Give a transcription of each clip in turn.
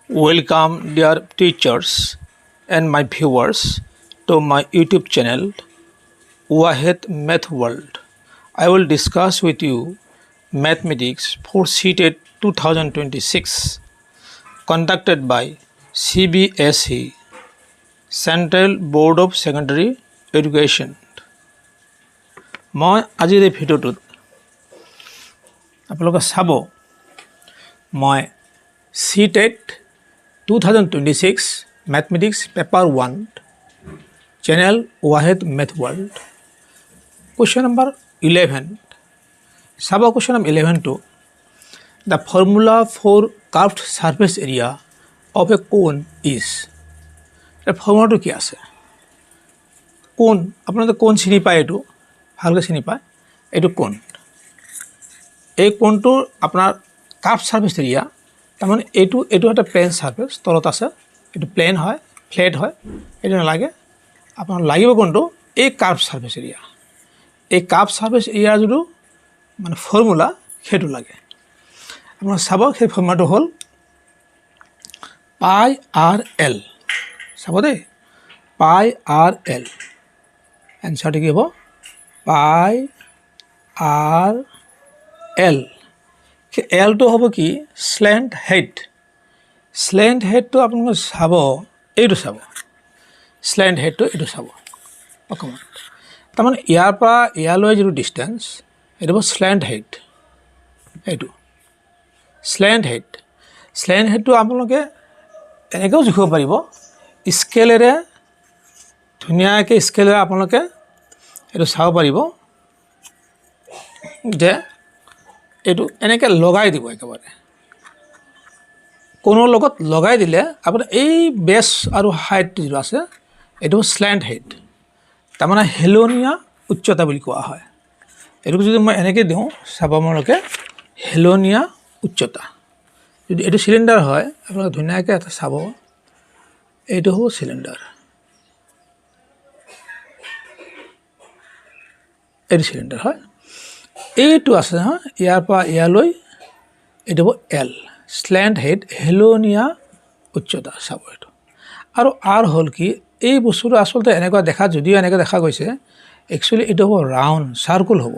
Welcome, dear teachers and my viewers, to my YouTube channel, Wahed Math World. I will discuss with you Mathematics for CTET 2026, conducted by CBSE, Central Board of Secondary Education. মই আজিৰ এই ভিডিঅ'টোত আপোনালোকে চাব মই CTET 2026 Mathematics Paper 1 Channel Wahed Math World Question number 11 Sub question number 11 to the formula for curved surface area of a cone is the formula to কি আছে কোন আপোনালোকে কোন চিনি পায় এটো ভালকৈ চিনি পায় এটো কোন এই কোনটোৰ আপোনাৰ কাৰ্ভ সাৰফেস এৰিয়া তাৰমানে এটো এটা প্লেন সাৰফেস তলত আছে এটো প্লেন হয় ফ্ল্যাট হয় এটো নালাগে আপোনাৰ লাগিব কোনটো এই কাৰ্ভ সাৰফেস এৰিয়া এই কাৰ্ভ সাৰফেস এৰিয়া যটো মানে ফৰ্মুলা হেতু লাগে আপোনাৰ চাব সেই ফৰ্মুলাটো হ'ল পাই আৰ এল চাব দেই পাই আৰ এল এনসাৰটো কি হ'ব পাই আৰ এল এল তো হ'ব কি স্ল্যান্ট হেড তো আপোনালোকে চাব এইটো চাব স্ল্যান্ট হেড তো এইটো চাব অকমান তাৰমানে ইয়াৰ পৰা ইয়ালৈ যিটো ডিসটেন্স এটা হ'ব স্ল্যান্ট হেড এইটো স্ল্যান্ট হেড তো আপোনালোকে এনেকেও জুখিব পাৰিব স্কেলেৰে ধুনীয়াকৈ স্কেলেৰে আপোনালোকে এইটো চাব পাৰিব যে এইটো এনেকৈ লগাই দিব একেবাৰে কোনৰ লগত লগাই দিলে আপোনাৰ এই বেস আৰু হাইট যিটো আছে এইটো স্ল্যান্ট হেড তাৰমানে হেলনিয়া উচ্চতা বুলি কোৱা হয় এইটো যদি মই এনেকৈ দিওঁ চাব আপোনালোকে হেলনিয়া উচ্চতা যদি এইটো সিলিন্ডাৰ হয় আপোনালোকে ধুনীয়াকৈ এটা চাব এইটো হ'ব সিলিন্ডাৰ এইটো সিলিন্ডাৰ হয় এইটো আছে হা ইয়াৰ পৰা ইয়ালৈ এইটো হ'ব এল স্ল্যান্ট হেড হেলনিয়া উচ্চতা চাব এইটো আৰু আৰ হ'ল কি এই বস্তুটো আসলতে এনেকুৱা দেখা যদিও এনেকৈ দেখা গৈছে একচুয়ালি এইটো হ'ব ৰাউন্ড সাৰ্কুল হ'ব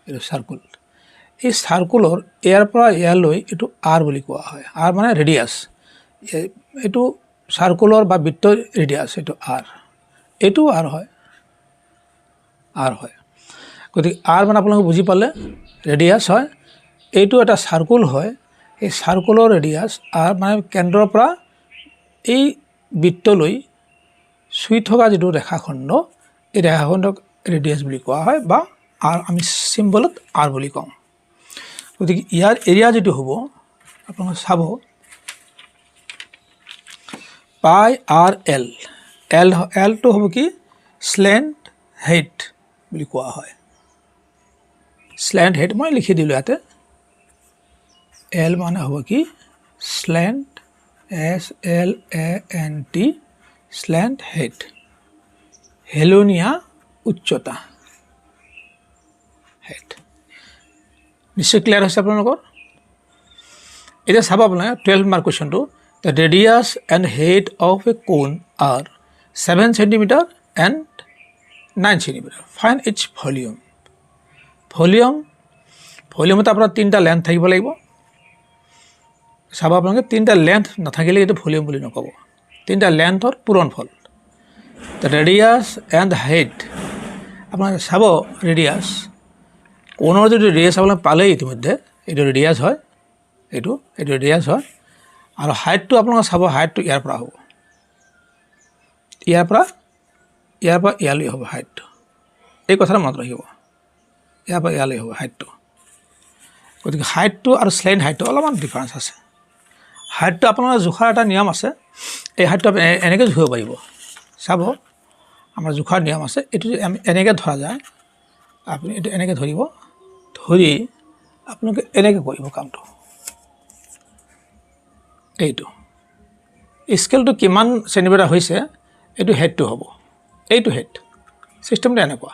এইটো সাৰ্কুল এই সাৰ্কুলৰ ইয়াৰ পৰা ইয়ালৈ এইটো আৰ বুলি কোৱা হয় আৰ মানে ৰেডিয়াস এইটো সাৰ্কুলৰ বা বৃত্তৰ ৰেডিয়াস এইটো আৰ এইটো আৰ হয় গতিকে আৰ মানে আপোনালোকে বুজি পালে ৰেডিয়াস হয় এইটো এটা সাৰ্কুল হয় এই সাৰ্কুলৰ ৰেডিয়াস আৰ মানে কেন্দ্ৰৰ পৰা এই বৃত্তলৈ চুই থকা যেটো ৰেখাখণ্ড এই ৰেখাখণ্ডক ৰেডিয়াস বুলি কোৱা হয় বা আৰ আমি সিম্বলত আৰ বুলি কওঁ গতিকে ইয়াৰ এৰিয়া যেটো হ'ব আপোনালোকে চাব পাই আৰ এল তো হ'ব কি স্ল্যান্ট হেড বুলি কোৱা হয় স্ল্যান্ট হেড মই লিখি দিলো ইয়াতে এল মানে হ'ব কি slant S L A N T slant height হেলনিয়া উচ্চতা হেড নিশ্চয় ক্লিয়াৰ হৈছে আপোনালোকৰ এটা চাব আপোনালোকে 12 mark কোৱেশ্চনটো the radius and height of a cone are 7 cm and 9 cm find its volume ভলিউমত আপোনাৰ তিনটা লেন্থ থাকিব লাগিব চাব আপোনালোকে তিনটা লেন্থ নাথাকিলে এটা ভলিউম বুলি নকব তিনটা লেন্থৰ পূৰণফল the radius and height আপোনালোকে চাব ৰেডিয়াস কোনৰ যদি ৰেডিয়াস আপোনালোকে পালে ইতিমধ্যে এইটো ৰেডিয়াস হয় এইটো ৰেডিয়াস হয় আৰু হাইটটো আপোনালোকে চাব হাইটটো ইয়াৰ পৰা হ'ব ইয়াৰ পৰা ইয়ালৈ হ'ব হাইটটো এই কথাটো মনত ৰাখিব ইয়াৰ পৰা ইয়ালৈ হ'ব হাইটটো গতিকে হাইটটো আৰু স্ল্যান্ট হাইটটো অলপমান ডিফাৰেন্স আছে হাইটটো আপোনালোকৰ জোখাৰ এটা নিয়ম আছে এই হাইটটো এনেকৈ জুখিব পাৰিব চাব আমাৰ জোখাৰ নিয়ম আছে এইটো আমি এনেকৈ ধৰা যায় আপুনি এইটো এনেকৈ ধৰিব ধৰি আপোনালোকে এনেকৈ কৰিব কামটো এইটো স্কেলটো কিমান সেন্টিমিটাৰ হৈছে এইটো হেডটো হ'ব এইটো হেড সিস্টেমটো এনেকুৱা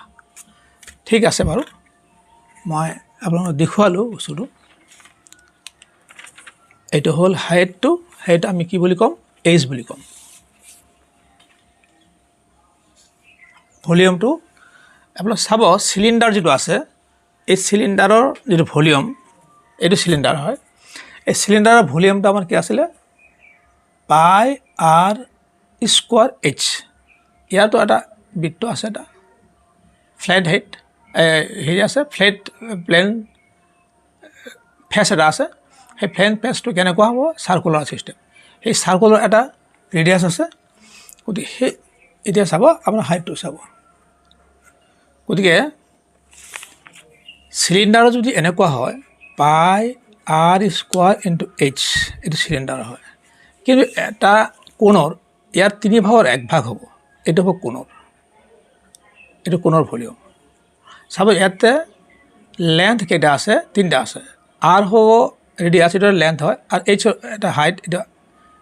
ঠিক আছে বাৰু মই আপোনালোকক দেখুৱালো বস্তুটো এইটো হ'ল হাইটটো, সেইটো আমি কি বুলি ক'ম, এইচ বুলি ক'ম। ভলিউমটো আপোনালোক চাব, চিলিণ্ডাৰ যিটো আছে, এই চিলিণ্ডাৰৰ যিটো ভলিউম, এইটো চিলিণ্ডাৰ হয়। এই চিলিণ্ডাৰৰ ভলিউমটো আমাৰ কি আছিলে, পাই আৰ স্কোৱাৰ এইচ। ইয়াতো এটা বৃত্ত আছে, এটা ফ্লেট হেড হেৰি আছে, ফ্লেট প্লেন ফেচ এটা আছে। সেই প্লেন ফেচটো কেনেকুৱা হ'ব, চাৰ্কুলাৰ ছিষ্টেম। সেই চাৰ্কুলাৰ এটা ৰেডিয়াছ আছে। গতিকে সেই এতিয়া চাব আপোনাৰ হাইটটো চাব। গতিকে চিলিণ্ডাৰৰ যদি এনেকুৱা হয়, পাই আৰ স্কোৱাৰ ইনটু এইচ, এইটো চিলিণ্ডাৰ হয়। কিন্তু এটা কোণৰ ইয়াৰ 3/1 হ'ব, এইটো হ'ব কোণৰ, এইটো কোণৰ ভলিউম। চাব ইয়াতে লেন্থ কেইটা আছে, 3টা আছে। আৰ হ'ব ৰেডিয়াছ, এইটো লেন্থ হয়, আৰু এইচ এটা হাইট, এটা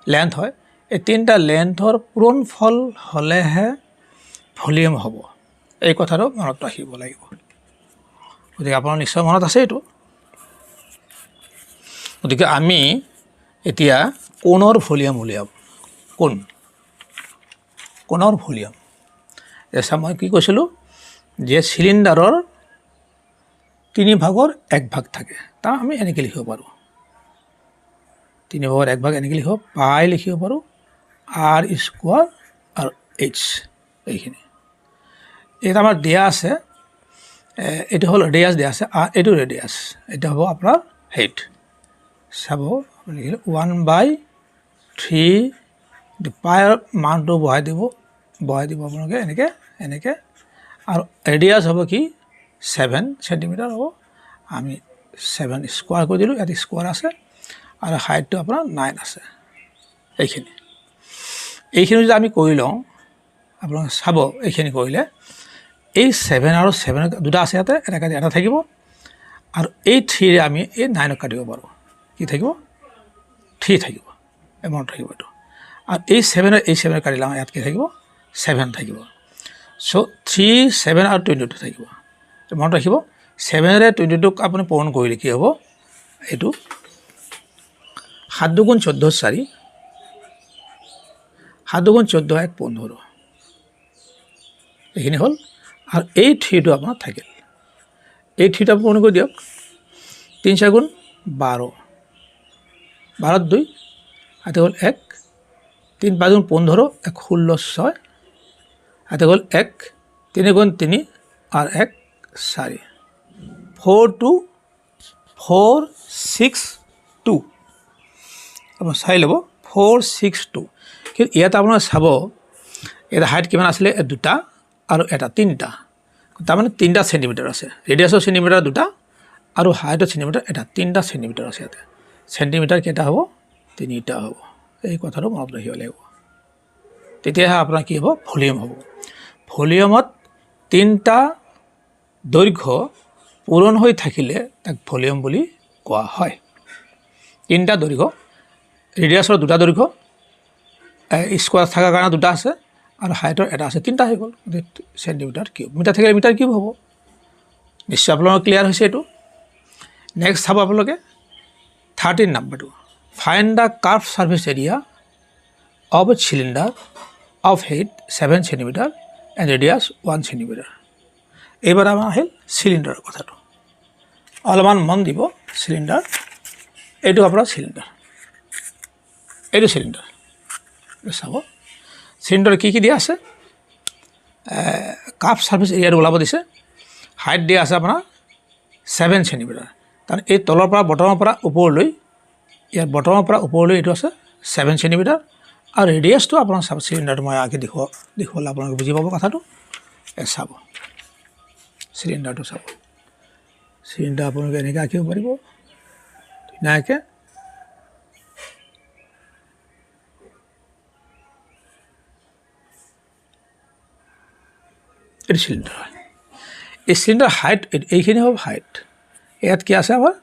লেন্থ হয়। এই 3টা লেন্থৰ পূৰণফল হ'লেহে ভলিউম হ'ব। এই কথাটো মনত ৰাখিব লাগিব। গতিকে আপোনাৰ নিশ্চয় মনত আছে এইটো। গতিকে আমি এতিয়া কোণৰ ভলিউম উলিয়াম। কোণৰ ভলিউম এছা মই কি কৈছিলোঁ যে চিলিণ্ডাৰৰ 3/1 থাকে। তাৰ আমি এনেকৈ লিখিব পাৰোঁ, 3/1 এনেকৈ লিখিব, পাই লিখিব পাৰোঁ, আৰ স্কোৱাৰ আৰু এইচ। এইখিনি এইটো আমাৰ দিয়া আছে, এইটো হ'ল ৰেডিয়াছ দিয়া আছে, আৰু এইটো ৰেডিয়াছ, এইটো হ'ব আপোনাৰ হাইট। চাব লিখিলোঁ 1/3, পাইৰ মানটো বহাই দিব আপোনালোকে এনেকৈ। আৰু ৰেডিয়াছ হ'ব কি 7 চেণ্টিমিটাৰ হ'ব। আমি 7 স্কোৱাৰ কৰি দিলোঁ, ইয়াত স্কোৱাৰ আছে, আৰু হাইটটো আপোনাৰ 9 আছে। এইখিনি যদি আমি কৰি লওঁ, আপোনালোকে চাব এইখিনি কৰিলে এই 7 আৰু 7 দুটা আছে ইয়াতে, এটা থাকিব, আৰু এই 3ৰে আমি এই 9ক কাটিব পাৰোঁ। কি থাকিব, 3 থাকিব, মনত থাকিব এইটো। আৰু এই 7 কাটিলে আমাৰ ইয়াত কি থাকিব, 7 থাকিব। চ' 3, 7 আৰু 22 থাকিব, মনত ৰাখিব। 7ৰে 22ক আপুনি পূৰণ কৰিলে কি হ'ব, এইটো 7 × 14 = 4, 7 × 14 = 15। এইখিনি হ'ল, আৰু এই 3টো আপোনাৰ থাকিল। এই 3টো পূৰণ কৰি দিয়ক, 3 × 4 = 12, 12 × 2 হাতে হ'ল 1, 3 × 5 = 15, 1 16 6 হাতে হ'ল 1, 3 × 3 আৰু 1 4, 4 2 4 6 2। আপোনাৰ চাই ল'ব 4 6 2। কিন্তু ইয়াত আপোনাৰ চাব, ইয়াত হাইট কিমান আছিলে, 2টা আৰু 3টা, তাৰমানে 3টা চেণ্টিমিটাৰ আছে। ৰেডিয়াছৰ চেণ্টিমিটাৰ 2টা আৰু হাইটৰ চেণ্টিমিটাৰ 3টা চেণ্টিমিটাৰ আছে ইয়াতে। চেণ্টিমিটাৰ কেইটা হ'ব, 3টা হ'ব। এই কথাটো মনত ৰাখিব লাগিব। তেতিয়াহে আপোনাৰ কি হ'ব, ভলিউম হ'ব। ভলিউমত 3টা দৈৰ্ঘ্য পূৰণ হৈ থাকিলে তাক ভলিউম বুলি কোৱা হয়। 3টা দৈৰ্ঘ্য, ৰেডিয়াছৰ 2টা দৈৰ্ঘ্য, স্কোৱাৰ থকাৰ কাৰণে 2টা আছে, আৰু হাইটৰ 1টা আছে, 3টা হৈ গ'ল। চেণ্টিমিটাৰ কিউব, মিটাৰ থাকিলে মিটাৰ কিউব হ'ব। নিশ্চয় আপোনালোকৰ ক্লিয়াৰ হৈছে এইটো। নেক্সট চাব আপোনালোকে 13 নম্বৰটো, find the curve surface area of A cylinder of height 7 centimetre and radius 1 centimetre. এইবাৰ আমাৰ আহিল চিলিণ্ডাৰৰ কথাটো। অলপমান মন দিব, চিলিণ্ডাৰ, এইটো আপোনাৰ চিলিণ্ডাৰ, এইটো চিলিণ্ডাৰ। চাব চিলিণ্ডাৰ কি দিয়া আছে, কাৰ্ভ ছাৰ্ফেচ এৰিয়াটো ওলাব দিছে। হাইট দিয়া আছে আপোনাৰ 7 চেণ্টিমিটাৰ। কাৰণ এই তলৰ পৰা বটমৰ পৰা ওপৰলৈ, ইয়াৰ বটমৰ পৰা ওপৰলৈ এইটো আছে 7 চেণ্টিমিটাৰ, আৰু ৰেডিয়াছটো আপোনাৰ চাব, চিলিণ্ডাৰটো মই আগে দেখুৱালে আপোনালোকে বুজি পাব কথাটো। চাব চিলিণ্ডাৰটো, চাব চিলিণ্ডাৰ আপোনালোকে এনেকৈ আঁকিব পাৰিব ধুনীয়াকৈ। এইটো চিলিণ্ডাৰ হয়। এই চিলিণ্ডাৰ হাইট, এইখিনি হ'ব হাইট। ইয়াত কি আছে আমাৰ,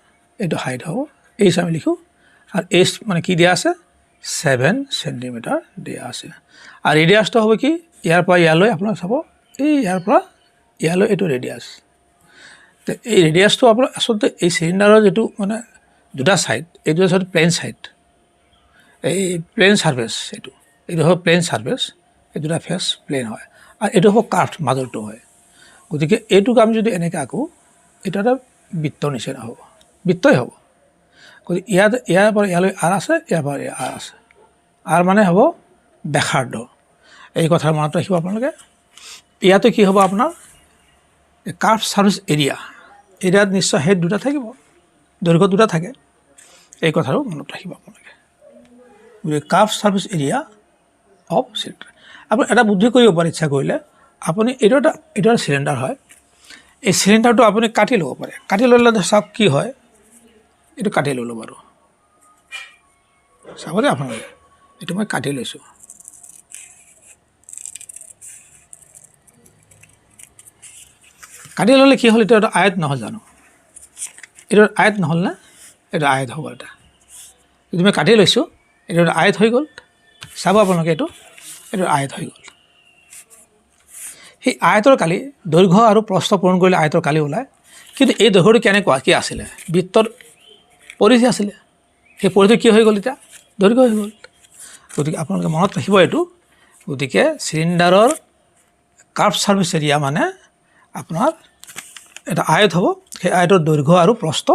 এইটো হাইট হ'ব, এইচ আমি লিখোঁ, আৰু এইচ মানে কি দিয়া আছে, 7 চেণ্টিমিটাৰ দিয়া আছে। আৰু ৰেডিয়াছটো হ'ব কি, ইয়াৰ পৰা ইয়ালৈ আপোনাক চাব, এই ইয়াৰ পৰা ইয়ালৈ এইটো ৰেডিয়াছ। এই ৰেডিয়াছটো আপোনাৰ আচলতে এই চিলিণ্ডাৰৰ যিটো মানে 2টা ছাইড, এই 2টা ছাইড প্লেন ছাইড, এই প্লেন ছাৰ্ফেচ এইটো হ'ব প্লেন ছাৰ্ফেচ, এই দুটা ফেচ প্লেন হয় আৰু এইটো হ'ব কাৰ্ভ মাজৰটো হয়। গতিকে এইটোক আমি যদি এনেকৈ আঁকো এইটো এটা বৃত্তৰ নিচিনা হ'ব, বৃত্তই হ'ব। গতিকে ইয়াৰ পৰা ইয়ালৈ আৰ আছে, ইয়াৰ পৰা আৰ আছে, আৰ মানে হ'ব ব্যাসাৰ্ধ। এই কথা মনত ৰাখিব আপোনালোকে। ইয়াতে কি হ'ব আপোনাৰ কাৰ্ভ ছাৰ্ফেচ এৰিয়াত নিশ্চয় হেড দুটা থাকিব, দৈৰ্ঘ্য দুটা থাকে। এই কথাটো মনত ৰাখিব আপোনালোকে। গতিকে curve surface area of cylinder. আপুনি এটা বুদ্ধি কৰিব পাৰে ইচ্ছা কৰিলে, আপুনি এইটো এটা চিলিণ্ডাৰ হয়, এই চিলিণ্ডাৰটো আপুনি কাটি ল'ব পাৰে। কাটি ল'লে চাওক কি হয়, এইটো কাটি ল'লোঁ বাৰু, চাব দে আপোনালোকে, এইটো মই কাটি লৈছোঁ। কাটি ল'লে কি হ'ল, এইটো এটা আয়ত নহয় জানো, এইটো আয়ত নহ'ল নে, এইটো আয়ত হ'ব। এটা যদি মই কাটি লৈছোঁ এইটো এটা আয়ত হৈ গ'ল। চাব আপোনালোকে, এইটো আয়ত হৈ গ'ল। সেই আয়তৰ কালি দৈৰ্ঘ্য আৰু প্ৰস্থ পূৰণ কৰিলে আয়তৰ কালি ওলায়। কিন্তু এই দৈৰ্ঘ্যটো কেনেকুৱা কি আছিলে, বৃত্তৰ পৰিধি আছিলে, সেই পৰিধি কি হৈ গ'ল, এতিয়া দৈৰ্ঘ্য হৈ গ'ল। গতিকে আপোনালোকে মনত ৰাখিব এইটো। গতিকে চিলিণ্ডাৰৰ কাৰ্ভ ছাৰ্ফেচ এৰিয়া মানে আপোনাৰ এটা আয়ত হ'ব, সেই আয়তৰ দৈৰ্ঘ্য আৰু প্ৰস্থ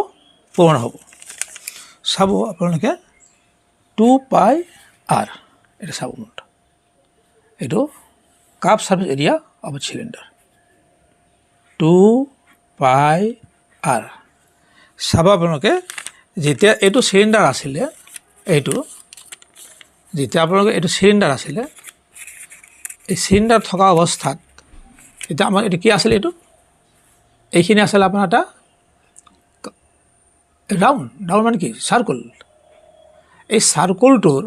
পূৰণ হ'ব। চাব আপোনালোকে 2πr, এটা চাব মনত, এইটো curve surface area of cylinder 2πr। চাব আপোনালোকে, যেতিয়া এইটো চিলিণ্ডাৰ আছিলে, যেতিয়া আপোনালোকে এইটো চিলিণ্ডাৰ আছিলে, এই চিলিণ্ডাৰ থকা অৱস্থাত এতিয়া আমাৰ এইটো কি আছিলে, এইখিনি আছিলে আপোনাৰ এটা ৰাউণ্ড মানে কি চাৰ্কুল। এই চাৰ্কুলটোৰ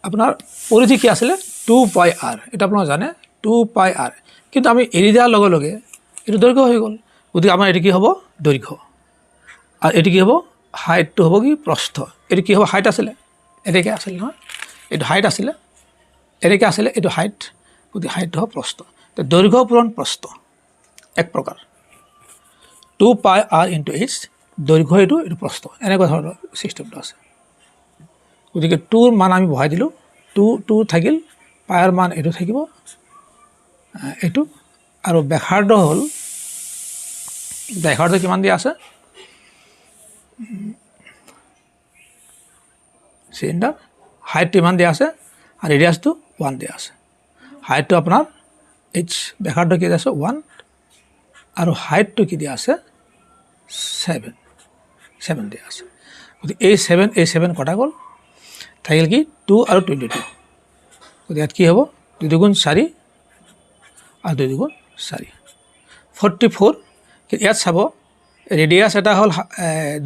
আপোনাৰ পৰিধি কি আছিলে 2πr, এটা আপোনালোকে জানে 2πr। কিন্তু আমি এৰি দিয়াৰ লগে লগে এইটো দৈৰ্ঘ্য হৈ গ'ল। গতিকে আমাৰ এইটো কি হ'ব, দৈৰ্ঘ্য, আৰু এইটো কি হ'ব, হাইটটো হ'ব কি প্ৰস্থ। এইটো কি হ'ব, হাইট আছিলে, এনেকৈ আছিলে নহয়, এইটো হাইট আছিলে, এনেকৈ আছিলে, এইটো হাইট। গতিকে হাইটটো হ'ব প্ৰস্থ। দৈৰ্ঘ্য পূৰণ প্ৰস্থ এক প্ৰকাৰ, 2πr × h, দৈৰ্ঘ্য এইটো প্ৰস্থ, এনেকুৱা ধৰণৰ ছিষ্টেমটো আছে। গতিকে 2ৰ মান আমি বহাই দিলোঁ, 2 থাকিল, পায়ৰ মান এইটো থাকিব, এইটো। আৰু ব্যাসাৰ্ধ হ'ল, ব্যাসাৰ্ধ কিমান দিয়া আছে, চিলিণ্ডাৰ হাইটটো ইমান দিয়া আছে আৰু ৰেডিয়াছটো 1 দিয়া আছে। হাইটটো আপোনাৰ ব্যাসাৰ্ধ কি দিয়া আছে 1, আৰু হাইটটো কি দিয়া আছে 7 দিয়া আছে। গতিকে এই 7 কটা গ'ল, থাকিল কি 2 আৰু 22। গতিকে ইয়াত কি হ'ব, 2 দুগুণ 4 আৰু 2 দুগুণ 4, 44। ইয়াত চাব ৰেডিয়াছ এটা হ'ল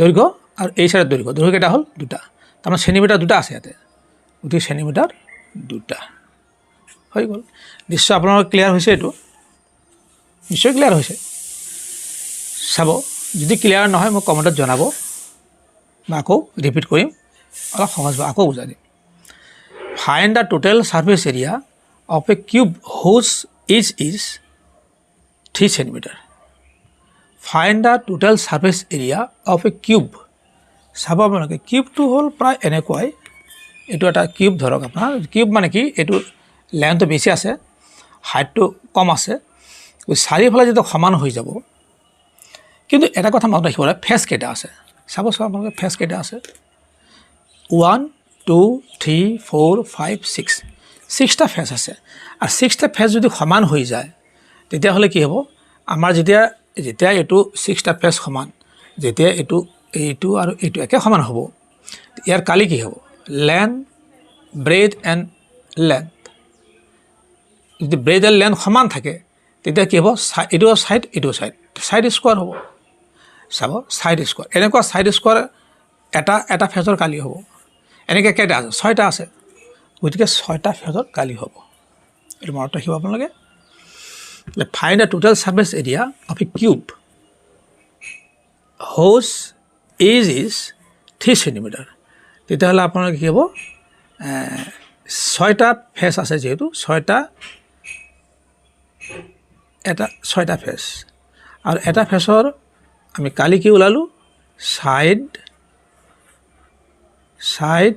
দৈৰ্ঘ্য, আৰু এই চাইডৰ দৈৰ্ঘ্য কেইটা হ'ল 2টা, তাৰমানে চেণ্টিমিটাৰ 2টা আছে ইয়াতে। গতিকে চেণ্টিমিটাৰ 2টা হৈ গ'ল। নিশ্চয় আপোনালোকৰ ক্লিয়াৰ হৈছে, এইটো নিশ্চয় ক্লিয়াৰ হৈছে। চাব, যদি ক্লিয়াৰ নহয় মোক কমেণ্টত জনাব, মই আকৌ ৰিপিট কৰিম, অলপ সহজভাৱে আকৌ বুজাই দিম। Find the total surface area of a cube whose is 3 cm। Find the total surface area of a cube. চাব আপোনালোকে, কিউবটো হ'ল প্ৰায় এনেকুৱাই, এইটো এটা কিউব ধৰক আপোনাৰ। কিউব মানে কি, এইটো লেন্থটো বেছি আছে, হাইটটো কম আছে, চাৰিওফালে যেতিয়া সমান হৈ যাব। কিন্তু এটা কথা মনত ৰাখিব লাগে, ফেচ কেইটা আছে চাবচোন আপোনালোকে, ফেচ কেইটা আছে 1 2 3 4 5 6, 6টা ফেচ আছে। আৰু 6টা ফেচ যদি সমান হৈ যায় তেতিয়াহ'লে কি হ'ব, আমাৰ যেতিয়া এইটো 6টা ফেচ সমান, যেতিয়া এইটো আৰু এইটো একে সমান হ'ব, ইয়াৰ কালি কি হ'ব, লেন্থ, ব্ৰেড এণ্ড লেন্থ। যদি ব্ৰেড এণ্ড লেন্থ সমান থাকে তেতিয়া কি হ'ব, এইটো ছাইড এইটো ছাইড স্কোৱাৰ হ'ব। চাব, ছাইড স্কোৱাৰ, এনেকুৱা ছাইড স্কোৱাৰ এটা ফেজৰ কালি হ'ব। এনেকৈ কেইটা আছে, 6টা আছে। গতিকে 6টা ফেজৰ কালি হ'ব, এইটো মনত ৰাখিব আপোনালোকে। Find the total surface area of a cube whose is 3 cm। তেতিয়াহ'লে আপোনালোকে কি হ'ব, 6টা ফেচ আছে, যিহেতু 6টা ফেচ, আৰু এটা ফেচৰ আমি কালি কি ওলালোঁ, ছাইড সাইড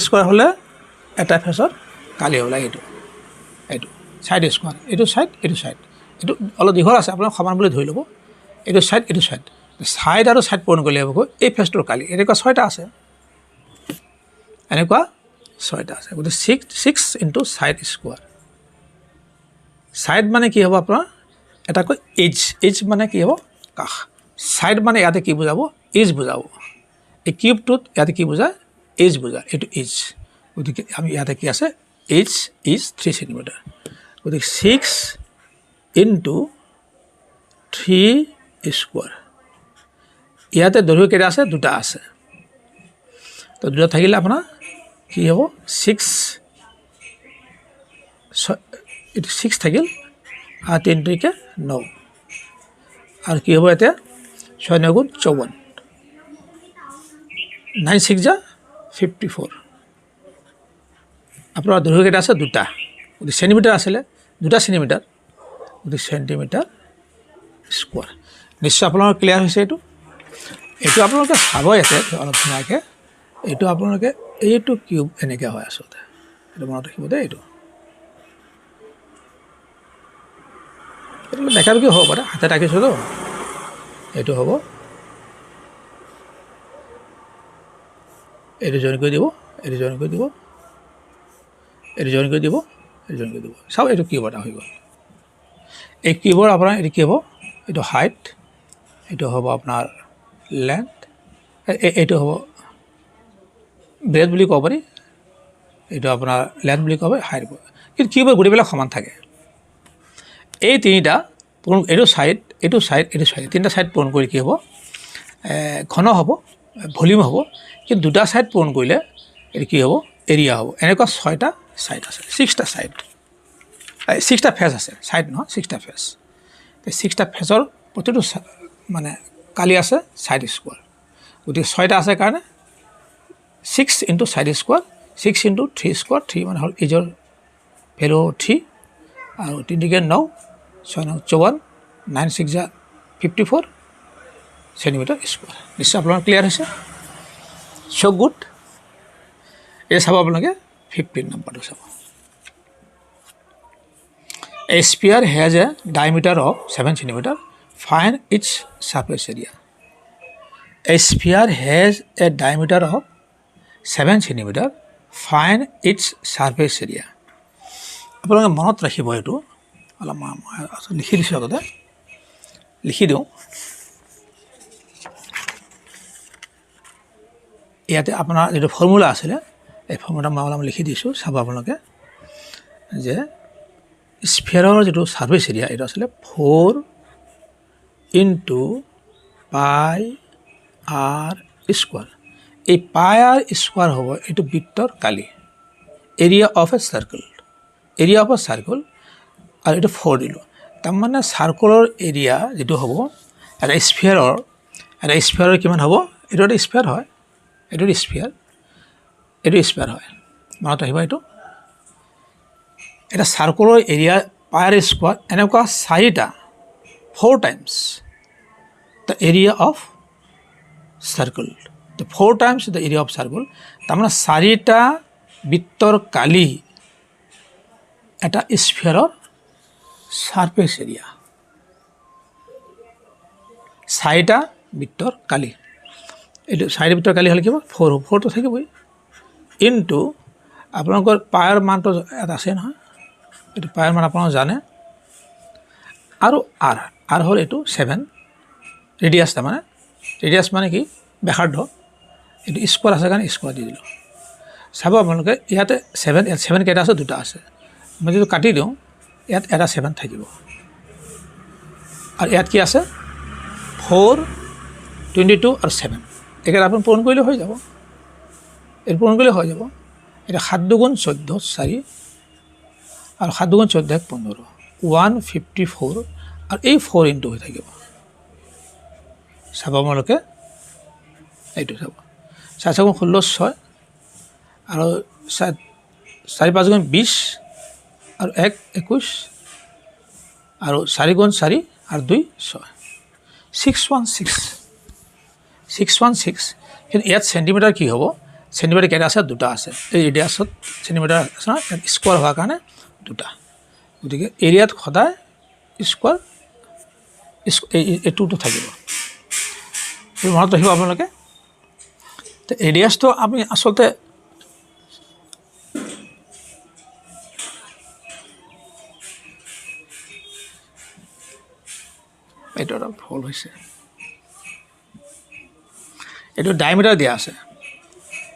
স্কোয়াৰ হ'লে এটা ফেচৰ কালি হ'ব লাগে এইটো সাইড স্কোয়াৰ এইটো সাইড এইটো অলপ দীঘল আছে আপোনাক সমান বুলি ধৰি ল'ব এইটো সাইড সাইড আৰু সাইড পূৰণ কৰিলে হ'ব এই ফেচটোৰ কালি এনেকুৱা 6টা আছে গতিকে 6 ইনটু সাইড স্কোয়াৰ সাইড মানে কি হ'ব আপোনাৰ এটা কয় এজ মানে কি হ'ব কাষ সাইড মানে ইয়াতে কি বুজাব এজ বুজাব এই কিউবটোত ইয়াতে কি বুজায় এজ বুজায় এইটো এজ গতিকে আমি ইয়াতে কি আছে এজ ইজ 3 সেন্টিমিটাৰ গতিকে 6 ইনটু 3 স্কোয়াৰ ইয়াতে দৈৰ্ঘ্য কেইটা আছে দুটা আছে তো দুটা থাকিলে আপোনাৰ কি হ'ব 6 থাকিল আৰু 3 × 9 আৰু কি হ'ব এতিয়া 6 × 9 = 54 9 × 6 = 54 আপোনাৰ দৈৰ্ঘ্য কেইটা আছে দুটা গতিকে সেন্টিমিটাৰ আছিলে দুটা সেন্টিমিটাৰ গতিকে সেন্টিমিটাৰ স্কোয়াৰ নিশ্চয় আপোনালোকৰ ক্লিয়াৰ হৈছে এইটো আপোনালোকে চাব ইয়াতে অলপ ধুনীয়াকৈ এইটো আপোনালোকে এইটো কিউব এনেকৈ হয় আচলতে এইটো মনত ৰাখিব দেই এইটো বেকাবেকি হ'ব পাৰে হাতে ৰাখিছোঁতো এইটো হ'ব এইটো জইন কৰি দিব এইটো জইন কৰি দিব এইটো জইন কৰি দিব এইটো জইন কৰি দিব চাওক এইটো কিউব এটা হৈ গ'ল এই কিউবৰ আপোনাৰ এইটো কি হ'ব এইটো হাইট এইটো হ'ব আপোনাৰ লেন্থ এইটো হ'ব ব্ৰেথ বুলি ক'ব পাৰি এইটো আপোনাৰ লেন্থ বুলি ক'ব পাৰি হাইট কিন্তু কিউবৰ গোটেইবিলাক সমান থাকে এই তিনিটা পূৰণ এইটো সাইড তিনিটা সাইড পূৰণ কৰি কি হ'ব ঘন হ'ব ভলিউম হ'ব কিন্তু দুটা সাইড পূৰণ কৰিলে এইটো কি হ'ব এৰিয়া হ'ব এনেকুৱা 6টা সাইড আছে 6টা সাইড 6টা ফেচ আছে সাইড নহয় 6টা ফেচ এই 6টা ফেচৰ প্ৰতিটো মানে কালি আছে সাইড স্কোয়াৰ গতিকে 6টা আছে কাৰণে 6 into side square 6 into 3 square 3 মানে হ'ল এজৰ ভেলু 3 আৰু 3 × 9 6 × 9 = 54 9 × 6 = 54 সেন্টিমিটার স্কোয়ার নিশ্চয় আপোনালোকৰ ক্লিয়াৰ হৈছে সো গুড এই চাব আপোনালোকে 15 নম্বৰটো চাব A sphere has a diameter of 7 centimeter. Find its surface area. A sphere has a diameter of 7 centimeter. Find its surface area. আপোনালোকে মনত ৰাখিব এইটো অলপ লিখি দিছোঁ আগতে লিখি দিওঁ ইয়াতে আপোনাৰ যিটো ফৰ্মুলা আছিলে এই ফৰ্মুলা মই অলপ লিখি দিছোঁ চাব আপোনালোকে যে স্ফিয়াৰৰ যেটো সাৰফেস এৰিয়া এটা আসলে 4 ইনটু পাই আৰ স্কোয়াৰ এই পাই আৰ স্কোয়াৰ হ'ব এটো বৃত্তৰ কালি area of A circle R এটা 4 দিলো তাৰ মানে সাৰ্কেলৰ এৰিয়া যেটো হ'ব এটা স্ফিয়াৰৰ কিমান হ'ব এটা স্ফিয়াৰ হয় এটা স্ফিয়াৰ হয় মনত ৰাখিবা এইটো এটা সাৰ্কেলৰ এৰিয়া পাই আৰ স্কোয়াৰ এনেকুৱা 4টা 4 Times the area of circle the 4 times the area of circle তার মানে 4টা বৃত্তৰ কালি এটা স্ফিয়াৰৰ সাৰফেস এৰিয়া 4টা বৃত্তৰ কালি এইটো 4টা বৃত্তৰ কালি হলে কি হ'ব 4 তো থাকিবই ইনটু আপোনালোকৰ পাইৰ মানটো এটা আছে নহয় এইটো পাইৰ মান আপোনালোকে জানে আৰু r হ'ল এইটো 7 ৰেডিয়াস তাৰমানে ৰেডিয়াস মানে কি ব্যাসাৰ্ধ এইটো স্কোয়াৰ আছে কাৰণে স্কোয়াৰ দি দিলোঁ চাব আপোনালোকে ইয়াতে 7 কেইটা আছে দুটা আছে মই যদি কাটি দিওঁ ইয়াত এটা 7 থাকিব আৰু ইয়াত কি আছে 4 22 আৰু 7 একেটা আপুনি পূৰণ কৰিলে হৈ যাব এই পূৰণ কৰিলে হৈ যাব এটা 7 দুগুণ 14 4 আৰু 7 দুগুণ 14 15 154 আৰু এই 4 ইনটু হৈ থাকিব চাব আপোনালোকে এইটো চাব 4 গুণ 16 6 আৰু 4 5 গুণ 20 আৰু 1 21 আৰু 4 গুণ 4 আৰু 2 6 616 616 কিন্তু ইয়াত চেণ্টিমিটাৰ কি হ'ব চেণ্টিমিটাৰ কেইটা আছে দুটা আছে এই ৰেডিয়াছত চেণ্টিমিটাৰ আছে ন স্কোৱাৰ হোৱাৰ কাৰণে দুটা গতিকে এৰিয়াত সদায় স্কোৱাৰ এইটোতো থাকিব মনত ৰাখিব আপোনালোকে তো ৰেডিয়াছটো আমি আচলতে এইটো অলপ ভুল হৈছে এইটো ডায়ামিটাৰ দিয়া আছে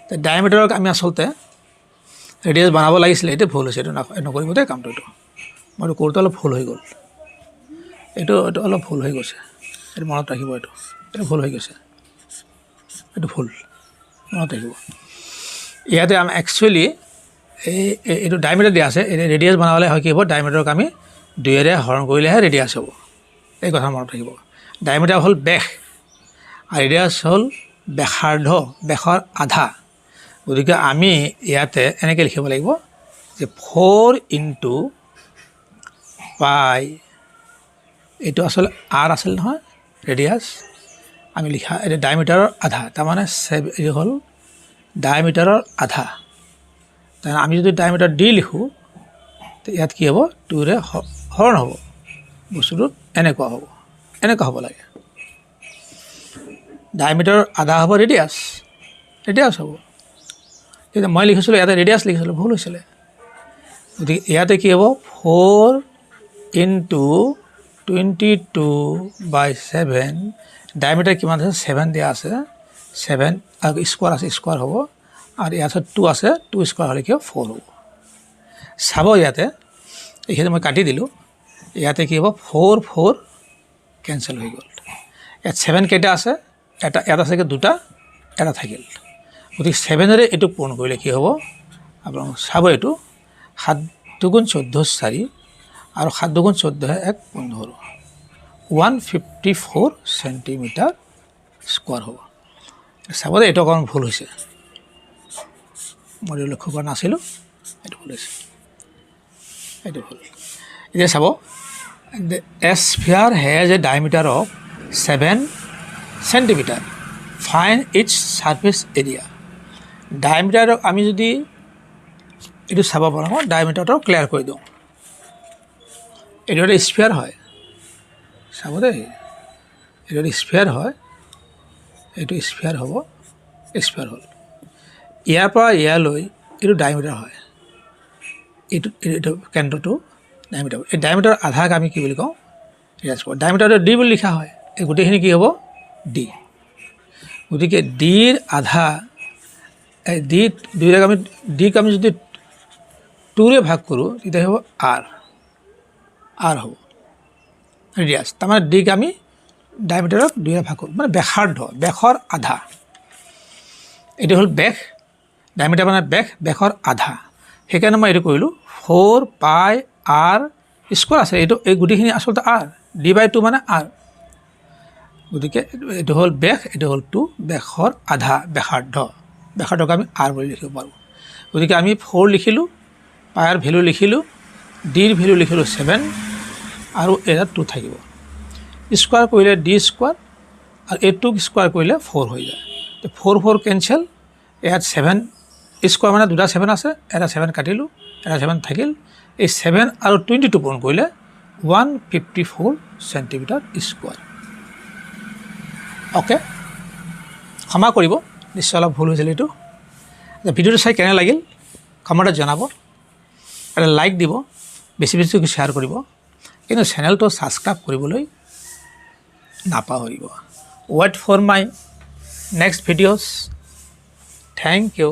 তো ডায়ামিটাৰক আমি আচলতে ৰেডিয়াছ বনাব লাগিছিলে এইটো ভুল হৈছে এইটো নকৰিব দেই কামটো এইটো মইতো কৰোঁতে অলপ ভুল হৈ গ'ল এইটো অলপ ভুল হৈ গৈছে এইটো মনত ৰাখিব এইটো ভুল হৈ গৈছে এইটো ভুল মনত ৰাখিব ইয়াতে আমি একচুৱেলি এইটো ডায়ামিটাৰ দিয়া আছে এই ৰেডিয়াছ বনাবলৈ হয় কি হ'ব ডায়ামিটাৰক আমি 2ৰে হৰণ কৰিলেহে ৰেডিয়াছ হ'ব এই কথা মনত ৰাখিব ডায়ামিটাৰ হ'ল বেশ আৰু ৰেডিয়াছ হ'ল ব্যাসাৰ্ধ বেশৰ আধা গতিকে আমি ইয়াতে এনেকৈ লিখিব লাগিব যে 4 × পাই এইটো আচলতে আৰ আছিল নহয় ৰেডিয়াছ আমি লিখা এইটো ডায়ামিটাৰৰ আধা তাৰমানে এই হ'ল ডায়ামিটাৰৰ আধা তাৰমানে আমি যদি ডায়ামিটাৰ ডি লিখোঁ তো ইয়াত কি হ'ব 2ৰে হৰণ হ'ব বস্তুটো এনেকুৱা হ'ব লাগে ডায়ামিটাৰৰ আধা হ'ব ৰেডিয়াছ হ'ব কিন্তু মই লিখিছিলোঁ ইয়াতে ৰেডিয়াছ লিখিছিলোঁ ভুল হৈছিলে গতিকে ইয়াতে কি হ'ব 4 × 22/7 ডায়ামিটাৰ কিমান আছে 7 দিয়া আছে 7 আৰু স্কোৱাৰ আছে স্কোৱাৰ হ'ব আৰু ইয়াত 2 আছে 2 স্কোৱাৰ হ'লে কি হ'ব 4 হ'ব চাব ইয়াতে এইখিনি মই কাটি দিলোঁ ইয়াতে কি হ'ব 4 কেঞ্চেল হৈ গ'ল ইয়াত 7 কেইটা আছে এটা আছে দুটা এটা থাকিল গতিকে 7ৰে এইটো পূৰণ কৰিলে কি হ'ব আপোনালোক চাব এইটো 7 × 2 = 14 আৰু 7 × 14 = 15 154 চেণ্টিমিটাৰ স্কোৱাৰ হ'ব চাব দে এইটো অকণমান ভুল হৈছে মই লক্ষ্য কৰা নাছিলোঁ এইটো ভুল হৈছে এইটো ভুল এতিয়া চাব A sphere has a diameter of 7 centimeter. Find its surface area. Diameter আমি যদি এইটো চাব পাৰোঁ ডায়ামিটাৰটো ক্লিয়াৰ কৰি দিওঁ এইটো এটা স্ফিয়াৰ হয় চাব দেই এইটো এটা স্ফিয়াৰ হয় এইটো স্ফিয়াৰ হ'ব স্ফিয়াৰ হ'ল ইয়াৰ পৰা ইয়ালৈ এইটো ডায়ামিটাৰ হয় এইটো কেন্দ্ৰটো ডায়ামিটাৰ এই ডায়ামিটাৰ আধাক আমি কি বুলি কওঁ ৰেডিয়াছ কওঁ ডায়ামিটাৰটো ডি বুলি লিখা হয় এই গোটেইখিনি কি হ'ব ডি গতিকে ডিৰ আধা এই ডিক আমি যদি 2ৰে ভাগ কৰোঁ তেতিয়া হ'ব আৰ হ'ব ৰেডিয়াছ তাৰমানে ডিক আমি ডায়ামিটাৰক 2ৰে ভাগ কৰোঁ মানে বেশৰ আধা এইটো হ'ল বেশ ডায়ামিটাৰ মানে বেশৰ আধা সেইকাৰণে মই এইটো কৰিলোঁ 4 পাই আৰ স্কোৱাৰ আছে এই গোটেইখিনি আচলতে আৰ d/2 মানে আৰ গতিকে এইটো হ'ল বেশ এইটো হ'ল 2 বেশৰ আধা বেশাৰ্ধক আমি আৰ বুলি লিখিব পাৰোঁ গতিকে আমি 4 লিখিলোঁ পাইৰ ভেলু লিখিলোঁ ডিৰ ভেলু লিখিলোঁ 7 আৰু এটাত 2 থাকিব স্কোৱাৰ কৰিলে ডি স্কোৱাৰ আৰু এইটোক স্কোৱাৰ কৰিলে 4 হৈ যায় তো 4 কেঞ্চেল ইয়াত 7 স্কোৱাৰ মানে দুটা 7 আছে এটা 7 কাটিলোঁ এটা 7 থাকিল এই 7 আৰু 22 পূৰণ কৰিলে 154 চেণ্টিমিটাৰ স্কোৱাৰ অ'কে ক্ষমা কৰিব নিশ্চয় অলপ ভুল হৈছিল এইটো ভিডিঅ'টো চাই কেনে লাগিল কমেণ্টত জনাব এটা লাইক দিব বেছি শ্বেয়াৰ কৰিব কিন্তু চেনেলটো ছাবস্ক্ৰাইব কৰিবলৈ নাপাহৰিব wait for my next videos thank U